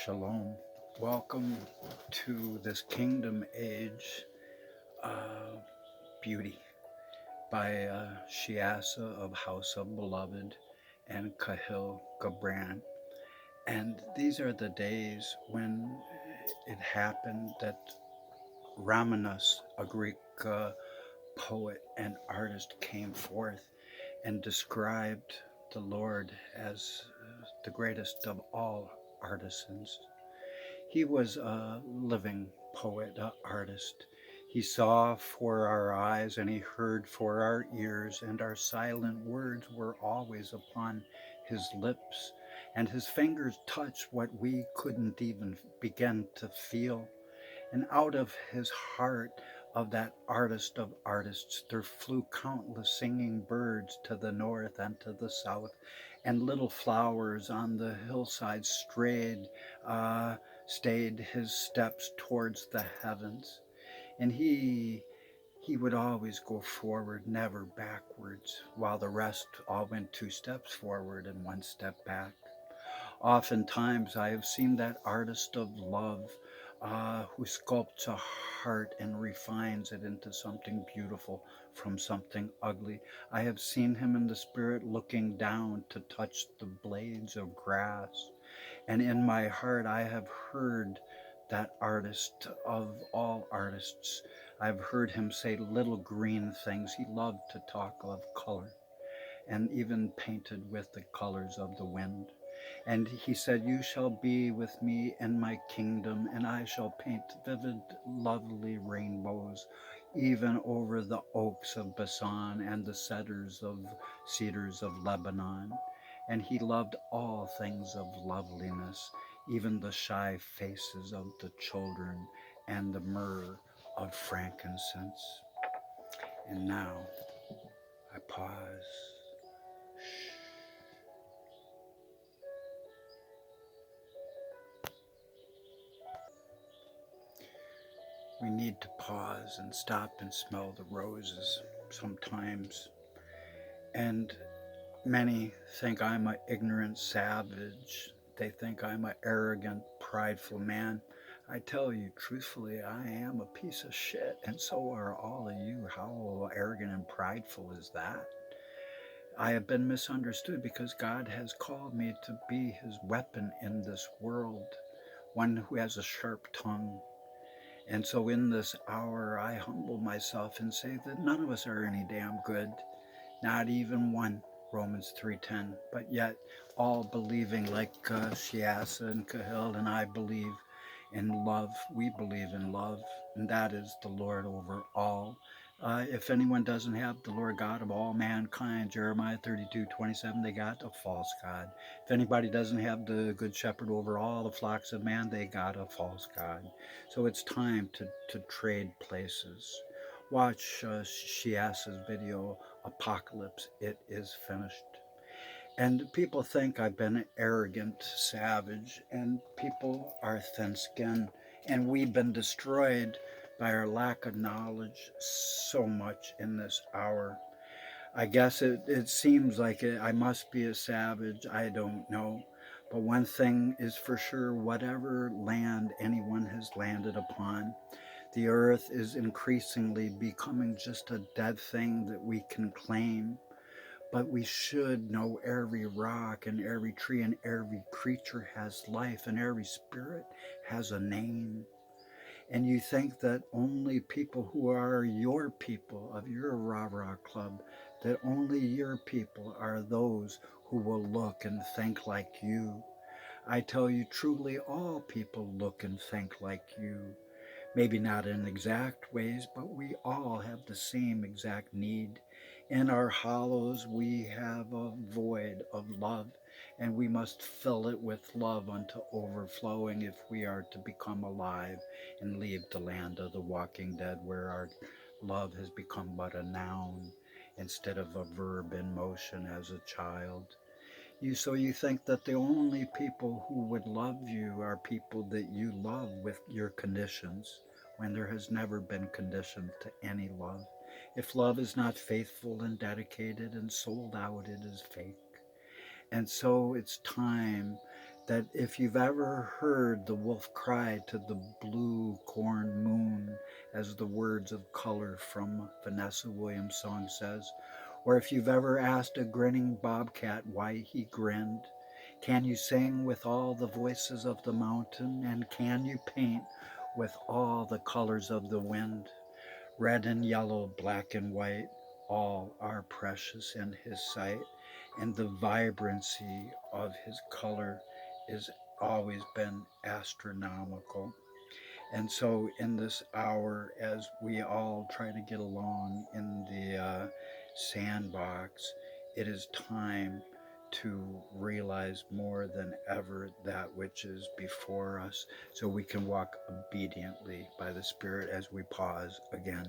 Shalom. Welcome to this Kingdom Age uh, Beauty by Shiasa of House of Beloved and Kahil Gabran. And these are the days when it happened that Ramanas, a Greek poet and artist, came forth and described the Lord as the greatest of all artisans. He was a living poet, an artist. He saw for our eyes and he heard for our ears, and our silent words were always upon his lips, and his fingers touched what we couldn't even begin to feel. And out of his heart, of that artist of artists, there flew countless singing birds to the north and to the south, and little flowers on the hillside uh, stayed his steps towards the heavens. And he would always go forward, never backwards, while the rest all went two steps forward and one step back. Oftentimes, I have seen that artist of love who sculpts a heart and refines it into something beautiful from something ugly. I have seen him in the spirit looking down to touch the blades of grass. And in my heart, I have heard that artist of all artists. I've heard him say little green things. He loved to talk of color and even painted with the colors of the wind. And he said, "You shall be with me in my kingdom, and I shall paint vivid, lovely rainbows, even over the oaks of Bashan and the cedars of Lebanon." And he loved all things of loveliness, even the shy faces of the children and the myrrh of frankincense. And now I pause. We need to pause and stop and smell the roses sometimes. And many think I'm an ignorant savage. They think I'm an arrogant, prideful man. I tell you truthfully, I am a piece of shit, and so are all of you. How arrogant and prideful is that? I have been misunderstood because God has called me to be his weapon in this world, one who has a sharp tongue. And so in this hour, I humble myself and say that none of us are any damn good, not even one, Romans 3:10. But yet, all believing like Shiasa and Cahill and I believe in love. We believe in love, and that is the Lord over all. If anyone doesn't have the Lord God of all mankind, Jeremiah 32:27, they got a false God. If anybody doesn't have the good shepherd over all the flocks of man, they got a false God. So it's time to trade places. Watch Shiasa's video, Apocalypse, It Is Finished. And people think I've been an arrogant savage, and people are thin skinned, and we've been destroyed by our lack of knowledge so much in this hour. I guess it seems like I must be a savage. I don't know. But one thing is for sure, whatever land anyone has landed upon, the earth is increasingly becoming just a dead thing that we can claim. But we should know every rock and every tree and every creature has life, and every spirit has a name. And you think that only people who are your people of your Rah Rah Club, that only your people are those who will look and think like you. I tell you truly, all people look and think like you. Maybe not in exact ways, but we all have the same exact need. In our hollows, we have a void of love, and we must fill it with love unto overflowing if we are to become alive and leave the land of the walking dead, where our love has become but a noun instead of a verb in motion as a child. So you think that the only people who would love you are people that you love with your conditions, when there has never been condition to any love. If love is not faithful and dedicated and sold out, it is fake. And so it's time that if you've ever heard the wolf cry to the blue corn moon, as the words of color from Vanessa Williams' song says, or if you've ever asked a grinning bobcat why he grinned, can you sing with all the voices of the mountain, and can you paint with all the colors of the wind? Red and yellow, black and white, all are precious in his sight, and the vibrancy of his color has always been astronomical. And so, in this hour, as we all try to get along in the sandbox, it is time to realize more than ever that which is before us, so we can walk obediently by the Spirit as we pause again.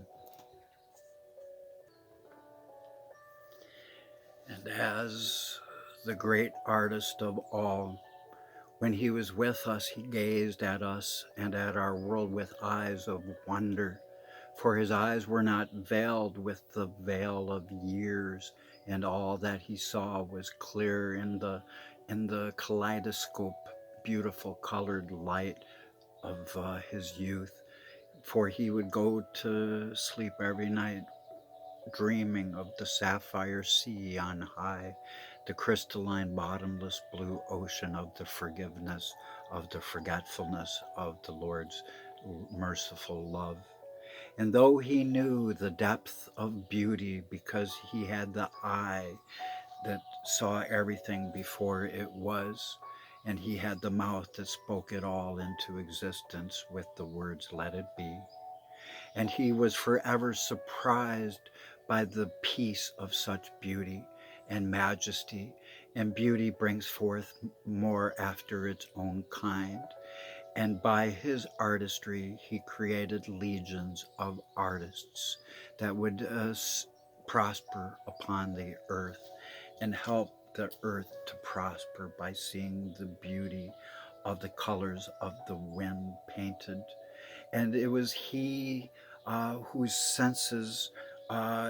And as the great artist of all, when he was with us, he gazed at us and at our world with eyes of wonder, for his eyes were not veiled with the veil of years, and all that he saw was clear in the kaleidoscope, beautiful colored light of his youth. For he would go to sleep every night dreaming of the sapphire sea on high, the crystalline bottomless blue ocean of the forgiveness, of the forgetfulness of the Lord's merciful love. And though he knew the depth of beauty because he had the eye that saw everything before it was, and he had the mouth that spoke it all into existence with the words, "Let it be." And he was forever surprised by the peace of such beauty and majesty, and beauty brings forth more after its own kind. And by his artistry, he created legions of artists that would prosper upon the earth and help the earth to prosper by seeing the beauty of the colors of the wind painted. And it was he whose senses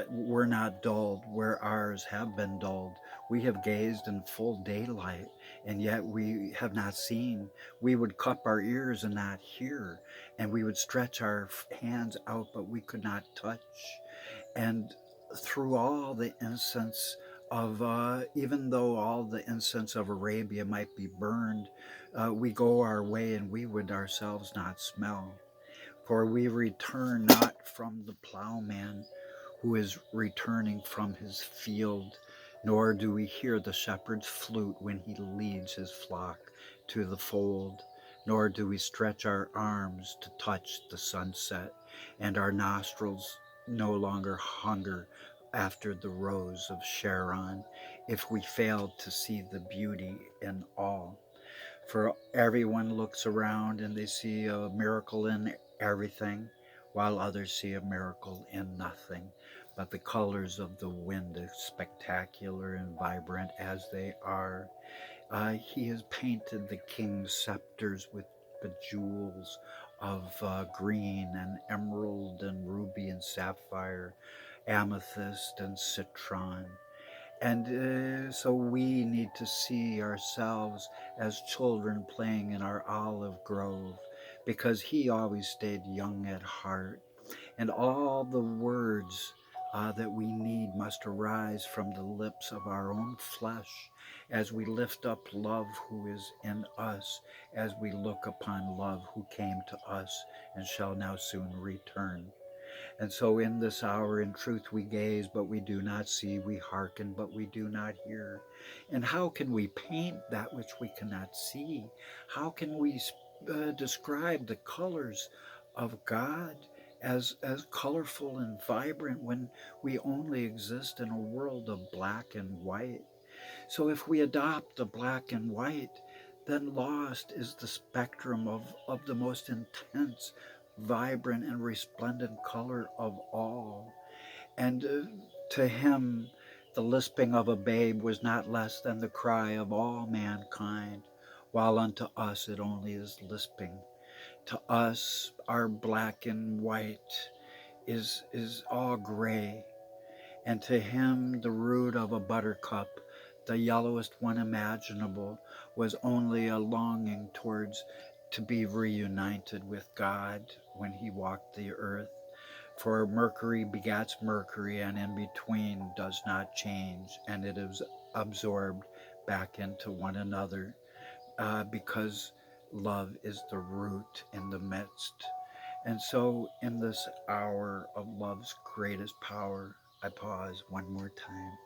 were not dulled where ours have been dulled. We have gazed in full daylight, and yet we have not seen. We would cup our ears and not hear, and we would stretch our hands out, but we could not touch. And through all the incense of, even though all the incense of Arabia might be burned, we go our way and we would ourselves not smell. For we return not from the plowman who is returning from his field, nor do we hear the shepherd's flute when he leads his flock to the fold, nor do we stretch our arms to touch the sunset, and our nostrils no longer hunger after the rose of Sharon, if we fail to see the beauty in all. For everyone looks around and they see a miracle in everything, while others see a miracle in nothing. But the colors of the wind, as spectacular and vibrant as they are, he has painted the king's scepters with bejewels of green and emerald and ruby and sapphire, amethyst and citron. And so we need to see ourselves as children playing in our olive grove, because he always stayed young at heart. And all the words that we need must arise from the lips of our own flesh as we lift up love who is in us, as we look upon love who came to us and shall now soon return. And so in this hour, in truth, we gaze, but we do not see. We hearken, but we do not hear. And how can we paint that which we cannot see? How can we describe the colors of God as colorful and vibrant when we only exist in a world of black and white? So if we adopt the black and white, then lost is the spectrum of the most intense, vibrant, and resplendent color of all. And to him, the lisping of a babe was not less than the cry of all mankind, while unto us it only is lisping. To us, our black and white is all gray, and to him the root of a buttercup the yellowest one imaginable, was only a longing towards to be reunited with God when he walked the earth. For Mercury begats Mercury, and in between does not change, and it is absorbed back into one another, because love is the root in the midst. And so, in this hour of love's greatest power, I pause one more time.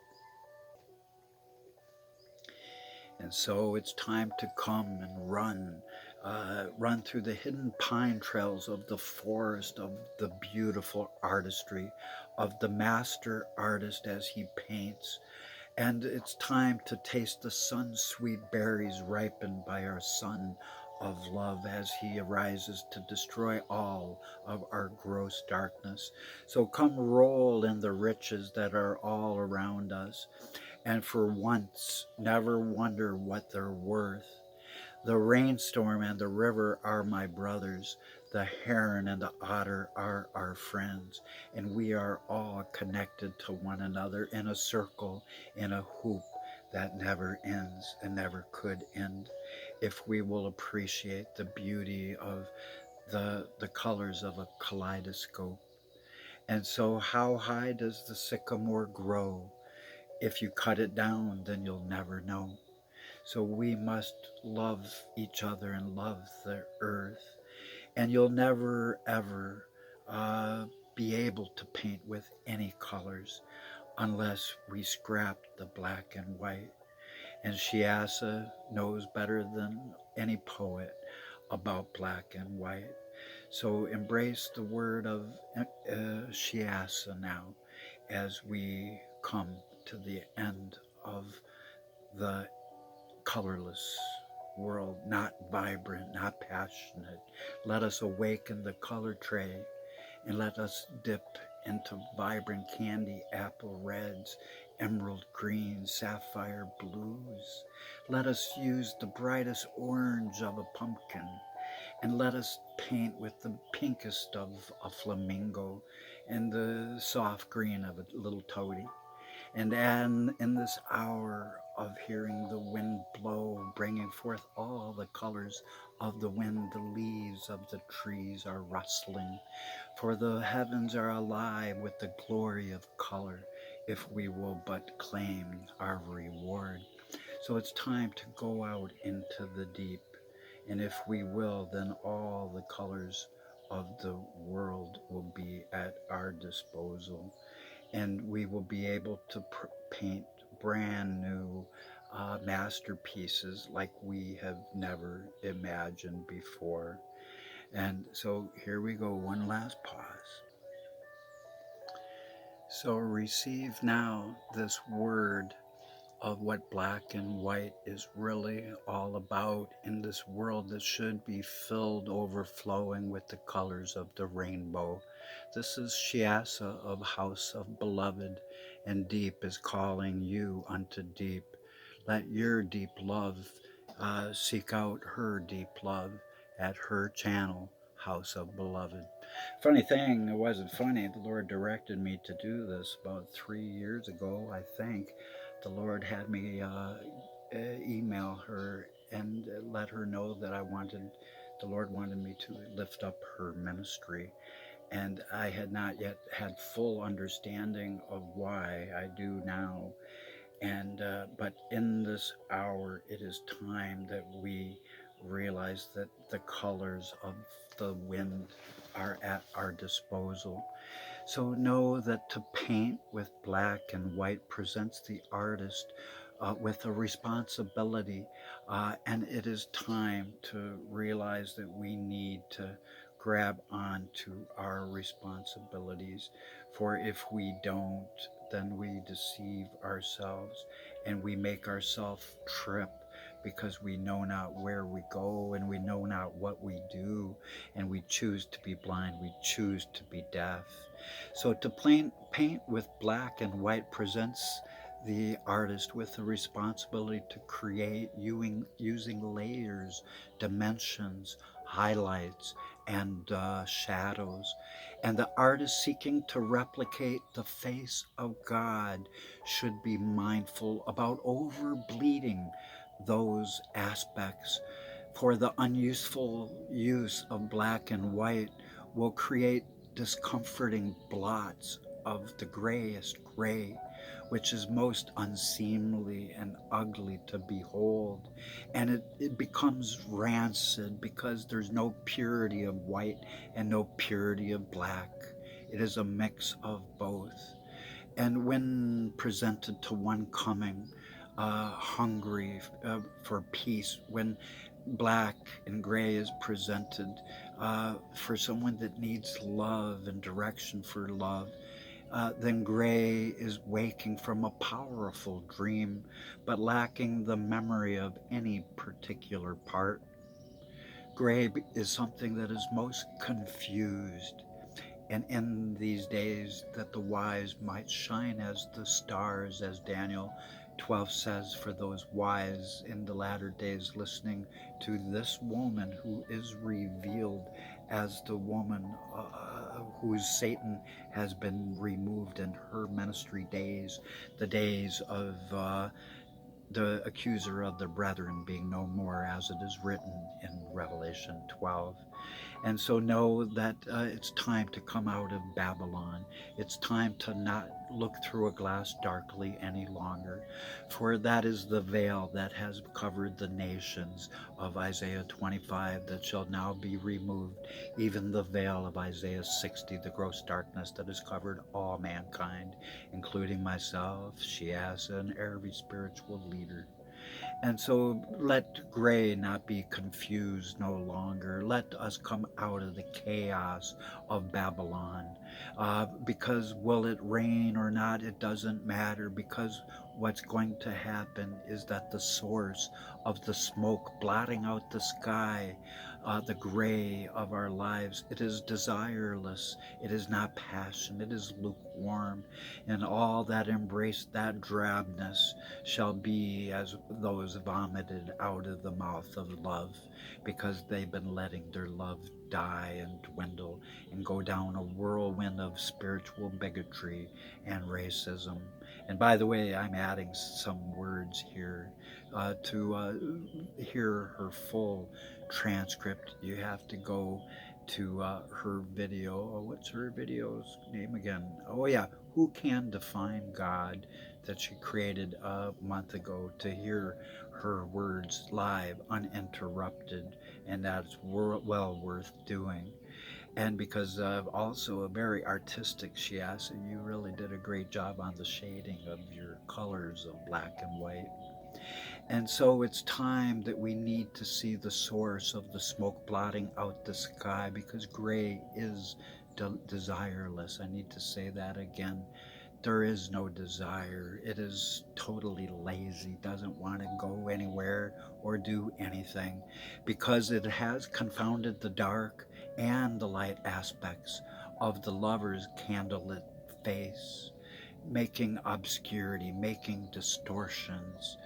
And so it's time to come and run through the hidden pine trails of the forest of the beautiful artistry of the master artist as he paints. And it's time to taste the sun's sweet berries ripened by our sun of love as he arises to destroy all of our gross darkness. So come roll in the riches that are all around us, and for once never wonder what they're worth. The rainstorm and the river are my brothers. The heron and the otter are our friends, and we are all connected to one another in a circle, in a hoop that never ends and never could end, if we will appreciate the beauty of the colors of a kaleidoscope. And so, how high does the sycamore grow? If you cut it down, then you'll never know. So we must love each other and love the earth. And you'll never, ever be able to paint with any colors unless we scrap the black and white. And Shiasa knows better than any poet about black and white. So embrace the word of Shiasa now as we come to the end of the colorless world, not vibrant, not passionate. Let us awaken the color tray and let us dip into vibrant candy apple reds, emerald greens, sapphire blues. Let us use the brightest orange of a pumpkin, and let us paint with the pinkest of a flamingo and the soft green of a little toady. And in this hour of hearing the wind blow, bringing forth all the colors of the wind, the leaves of the trees are rustling, for the heavens are alive with the glory of color, if we will but claim our reward. So it's time to go out into the deep, and if we will, then all the colors of the world will be at our disposal, and we will be able to paint brand new masterpieces like we have never imagined before. And so here we go, one last pause. So receive now this word of what black and white is really all about in this world that should be filled overflowing with the colors of the rainbow. This is Shiasa of House of Beloved, and deep is calling you unto deep. Let your deep love seek out her deep love at her channel, House of Beloved. Funny thing, it wasn't funny. The Lord directed me to do this about 3 years ago, I think. The Lord had me email her and let her know that the Lord wanted me to lift up her ministry. And I had not yet had full understanding of why. I do now. And but in this hour, it is time that we realize that the colors of the wind are at our disposal. So know that to paint with black and white presents the artist with a responsibility, and it is time to realize that we need to grab on to our responsibilities. For if we don't, then we deceive ourselves and we make ourselves trip, because we know not where we go and we know not what we do, and we choose to be blind, we choose to be deaf. So to paint with black and white presents the artist with the responsibility to create using layers, dimensions, highlights, and shadows. And the artist seeking to replicate the face of God should be mindful about over bleeding those aspects, for the unuseful use of black and white will create discomforting blots of the grayest gray, which is most unseemly and ugly to behold. And it becomes rancid because there's no purity of white and no purity of black. It is a mix of both. And when presented to one coming, hungry for peace, when black and gray is presented for someone that needs love and direction for love, then gray is waking from a powerful dream, but lacking the memory of any particular part. Gray is something that is most confused, and in these days that the wise might shine as the stars, as Daniel 12 says, for those wise in the latter days listening to this woman who is revealed as the woman whose Satan has been removed in her ministry days, the days of the accuser of the brethren being no more, as it is written in Revelation 12. And so know that it's time to come out of Babylon. It's time to not look through a glass darkly any longer, for that is the veil that has covered the nations of Isaiah 25 that shall now be removed, even the veil of Isaiah 60, the gross darkness that has covered all mankind, including myself, Shiasa, and every spiritual leader. And so let gray not be confused no longer. Let us come out of the chaos of Babylon. Because will it rain or not, it doesn't matter, because what's going to happen is that the source of the smoke blotting out the sky, the gray of our lives, it is desireless, it is not passion, it is lukewarm, and all that embrace that drabness shall be as those vomited out of the mouth of love, because they've been letting their love die and dwindle and go down a whirlwind of spiritual bigotry and racism. And by the way, I'm adding some words here to hear her full transcript. You have to go to her video. Oh, what's her video's name again? Oh, yeah. Who Can Define God, that she created a month ago, to hear her words live, uninterrupted, and that's well worth doing. And because also a very artistic, she asked, and you really did a great job on the shading of your colors of black and white. And so it's time that we need to see the source of the smoke blotting out the sky, because gray is desireless. I need to say that again. There is no desire. It is totally lazy, doesn't want to go anywhere or do anything, because it has confounded the dark and the light aspects of the lover's candlelit face, making obscurity, making distortions,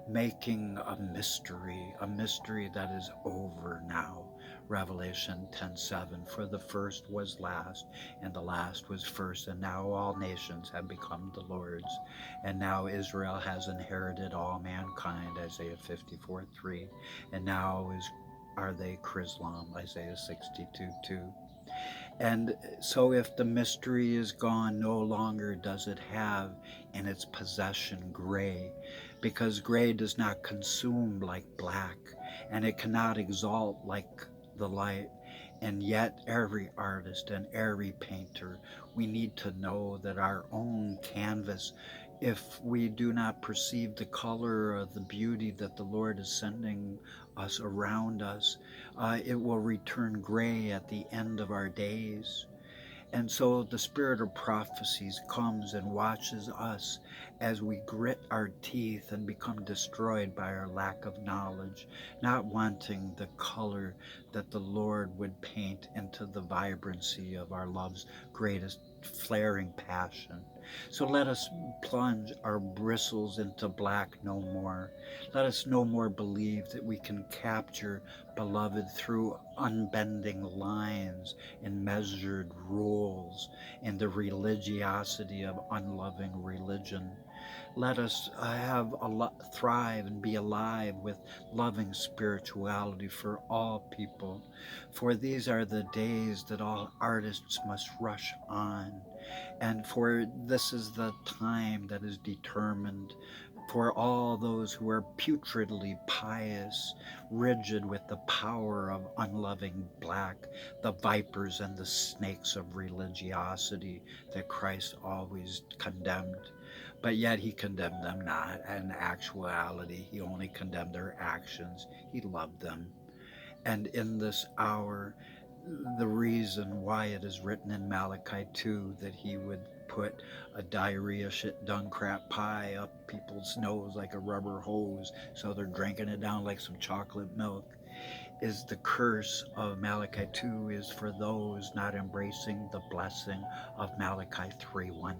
making a mystery that is over now. Revelation 10:7, for the first was last, and the last was first, and now all nations have become the Lord's, and now Israel has inherited all mankind, Isaiah 54:3, and now are they Chrislam, Isaiah 62:2. And so if the mystery is gone, no longer does it have in its possession gray, because gray does not consume like black, and it cannot exalt like the light. And yet every artist and every painter, we need to know that our own canvas, if we do not perceive the color or the beauty that the Lord is sending us around us, it will return gray at the end of our days. And so the spirit of prophecies comes and watches us as we grit our teeth and become destroyed by our lack of knowledge, not wanting the color that the Lord would paint into the vibrancy of our love's greatest flaring passion. So let us plunge our bristles into black no more. Let us no more believe that we can capture beloved through unbending lines and measured rules in the religiosity of unloving religion. Let us thrive and be alive with loving spirituality for all people. For these are the days that all artists must rush on. And for this is the time that is determined for all those who are putridly pious, rigid with the power of unloving black, the vipers and the snakes of religiosity that Christ always condemned. But yet he condemned them not. In actuality, he only condemned their actions. He loved them. And in this hour, the reason why it is written in Malachi 2 that he would put a diarrhea shit dung crap pie up people's nose like a rubber hose so they're drinking it down like some chocolate milk is the curse of Malachi 2 is for those not embracing the blessing of Malachi 3:1,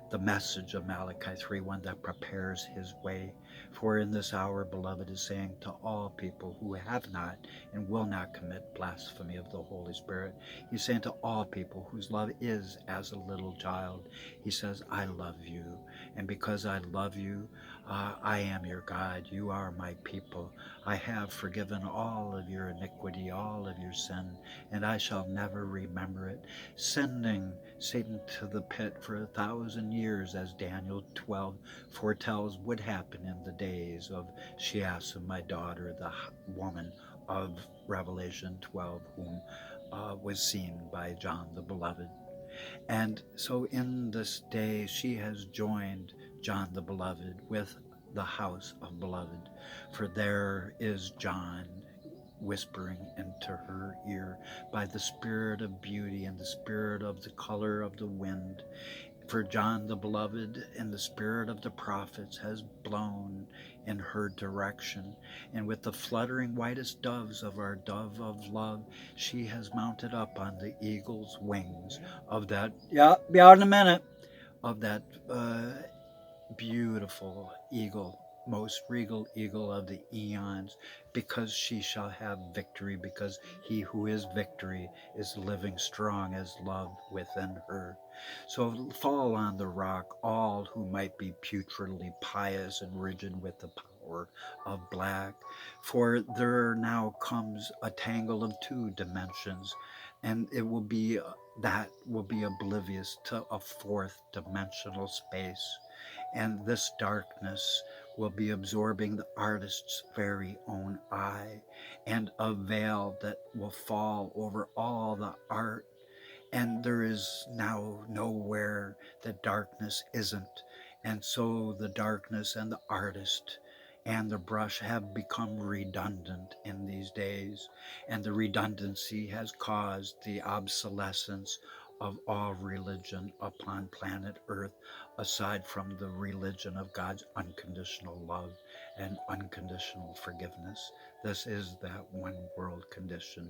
the message of Malachi 3:1 that prepares his way. For in this hour, beloved is saying to all people who have not and will not commit blasphemy of the Holy Spirit, he's saying to all people whose love is as a little child, he says, I love you. And because I love you, I am your God. You are my people. I have forgiven all of your iniquity, all of your sin, and I shall never remember it. Sending Satan to the pit for 1,000 years, as Daniel 12 foretells would happen in the days of Sheassam, my daughter, the woman of Revelation 12, whom was seen by John the Beloved. And so in this day, she has joined John the Beloved with the house of Beloved, for there is John whispering into her ear by the spirit of beauty and the spirit of the color of the wind. For John the Beloved and the spirit of the prophets has blown in her direction, and with the fluttering whitest doves of our dove of love, she has mounted up on the eagle's wings of that, yeah, be out in a minute, of that beautiful eagle, most regal eagle of the eons, because she shall have victory, because he who is victory is living strong as love within her. So fall on the rock, all who might be putridly pious and rigid with the power of black, for there now comes a tangle of two dimensions, and it will be that will be oblivious to a fourth dimensional space. And this darkness will be absorbing the artist's very own eye, and a veil that will fall over all the art. And there is now nowhere that darkness isn't. And so the darkness and the artist and the brush have become redundant in these days. And the redundancy has caused the obsolescence of all religion upon planet Earth, aside from the religion of God's unconditional love and unconditional forgiveness. This is that one world condition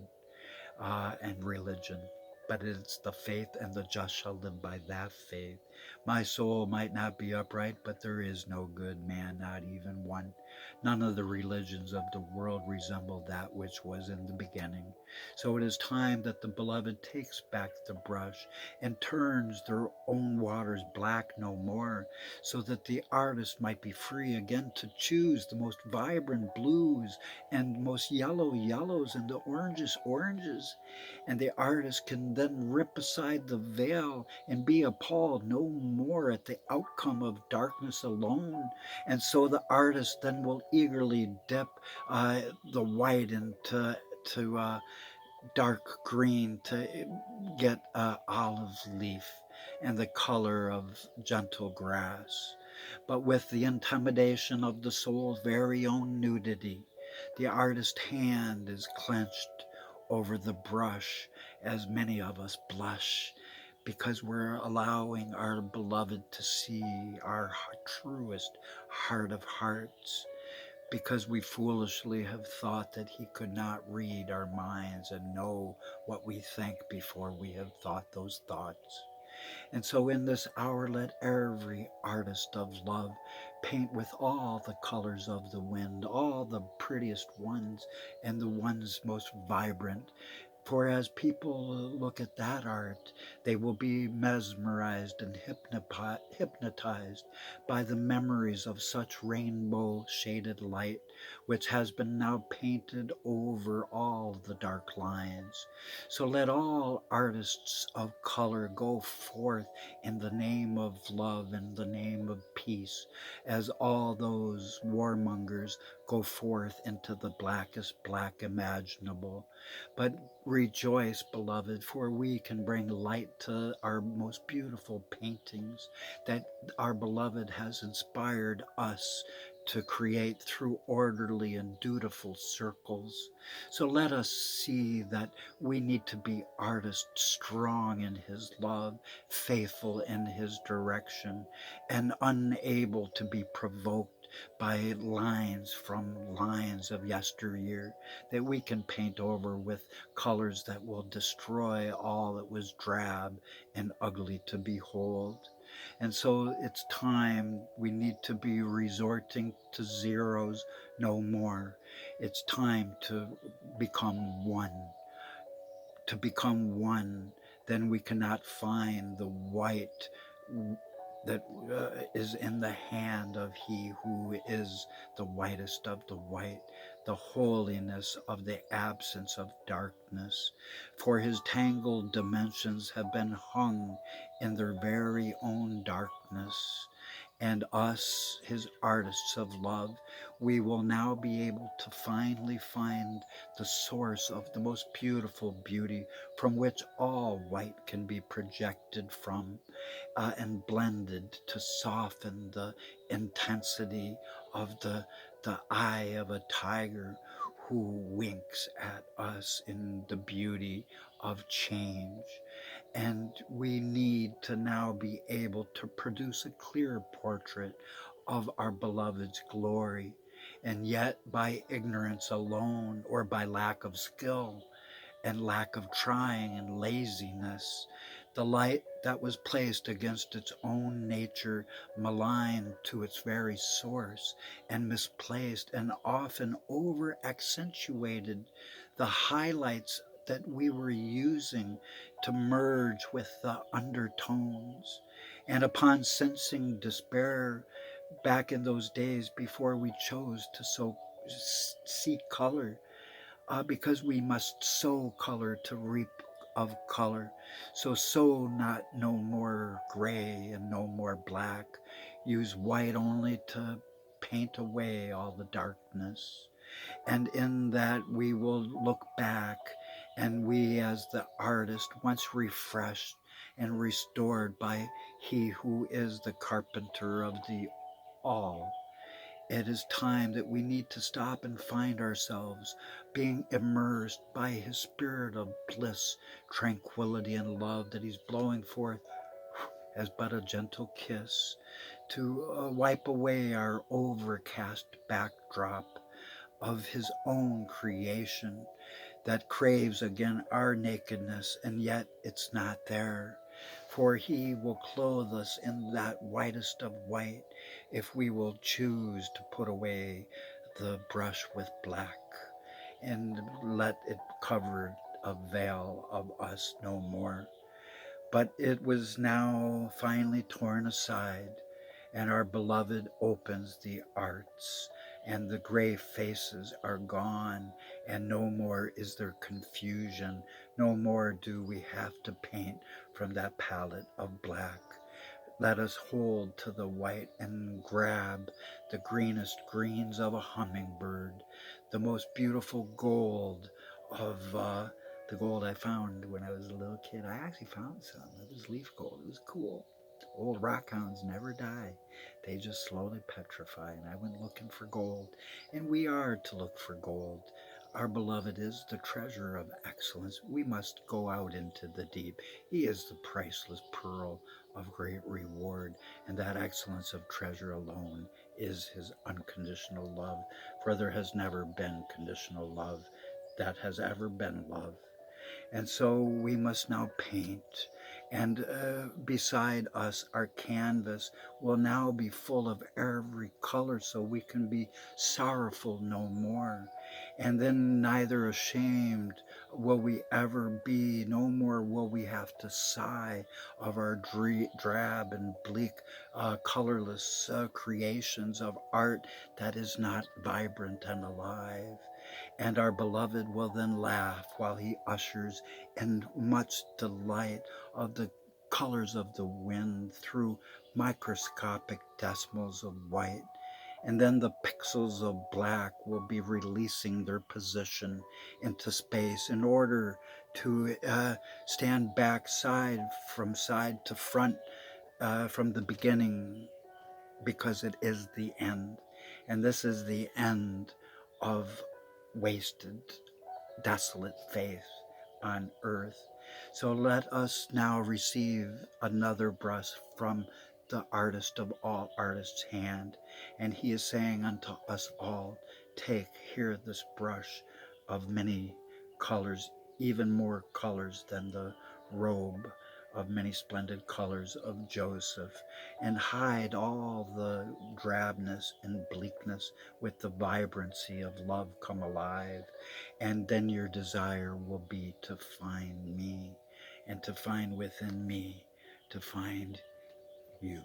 and religion. But it's the faith, and the just shall live by that faith. My soul might not be upright, but there is no good man, not even one. None of the religions of the world resemble that which was in the beginning. So it is time that the beloved takes back the brush and turns their own waters black no more, so that the artist might be free again to choose the most vibrant blues and most yellow yellows and the oranges oranges. And the artist can then rip aside the veil and be appalled no more at the outcome of darkness alone. And so the artist then will eagerly dip the white into dark green to get olive leaf and the color of gentle grass. But with the intimidation of the soul's very own nudity, the artist's hand is clenched over the brush, as many of us blush, because we're allowing our beloved to see our truest heart of hearts, because we foolishly have thought that he could not read our minds and know what we think before we have thought those thoughts. And so in this hour, let every artist of love paint with all the colors of the wind, all the prettiest ones and the ones most vibrant. For as people look at that art, they will be mesmerized and hypnotized by the memories of such rainbow shaded light, which has been now painted over all the dark lines. So let all artists of color go forth in the name of love and the name of peace, as all those warmongers go forth into the blackest black imaginable. But rejoice, beloved, for we can bring light to our most beautiful paintings that our beloved has inspired us to create through orderly and dutiful circles. So let us see that we need to be artists, strong in his love, faithful in his direction, and unable to be provoked by lines from lines of yesteryear that we can paint over with colors that will destroy all that was drab and ugly to behold. And so it's time we need to be resorting to zeros no more. It's time to become one. To become one, then we cannot find the white that is in the hand of he who is the whitest of the white, the holiness of the absence of darkness. For his tangled dimensions have been hung in their very own darkness. And us, his artists of love, we will now be able to finally find the source of the most beautiful beauty from which all white can be projected from and blended to soften the intensity of the eye of a tiger who winks at us in the beauty of change. And we need to now be able to produce a clear portrait of our beloved's glory. And yet, by ignorance alone, or by lack of skill and lack of trying and laziness, the light that was placed against its own nature, maligned to its very source, and misplaced and often over accentuated the highlights that we were using to merge with the undertones. And upon sensing despair back in those days before we chose to so seek color, because we must sow color to reap of color. So sow not no more gray and no more black. Use white only to paint away all the darkness. And in that we will look back, and we as the artist, once refreshed and restored by he who is the carpenter of the all, it is time that we need to stop and find ourselves being immersed by his spirit of bliss, tranquility, and love that he's blowing forth as but a gentle kiss to wipe away our overcast backdrop of his own creation that craves again our nakedness, and yet it's not there. For he will clothe us in that whitest of white if we will choose to put away the brush with black and let it cover a veil of us no more. But it was now finally torn aside, and our beloved opens the arts, and the gray faces are gone, and no more is there confusion. No more do we have to paint from that palette of black. Let us hold to the white and grab the greenest greens of a hummingbird, the most beautiful gold of the gold I found when I was a little kid. I actually found some. It was leaf gold. It was cool. Old rock hounds never die. They just slowly petrify. And I went looking for gold. And we are to look for gold. Our beloved is the treasure of excellence. We must go out into the deep. He is the priceless pearl of great reward. And that excellence of treasure alone is his unconditional love. For there has never been conditional love that has ever been love. And so we must now paint, And beside us, our canvas will now be full of every color so we can be sorrowful no more. And then neither ashamed will we ever be, no more will we have to sigh of our drab and bleak, colorless creations of art that is not vibrant and alive. And our beloved will then laugh while he ushers in much delight of the colors of the wind through microscopic decimals of white. And then the pixels of black will be releasing their position into space in order to stand back side to front, from the beginning, because it is the end. And this is the end of wasted, desolate faith on earth. So let us now receive another brush from the artist of all artists' hand. And he is saying unto us all, take here this brush of many colors, even more colors than the robe of many splendid colors of Joseph, and hide all the drabness and bleakness with the vibrancy of love come alive. And then your desire will be to find me, and to find within me, to find you.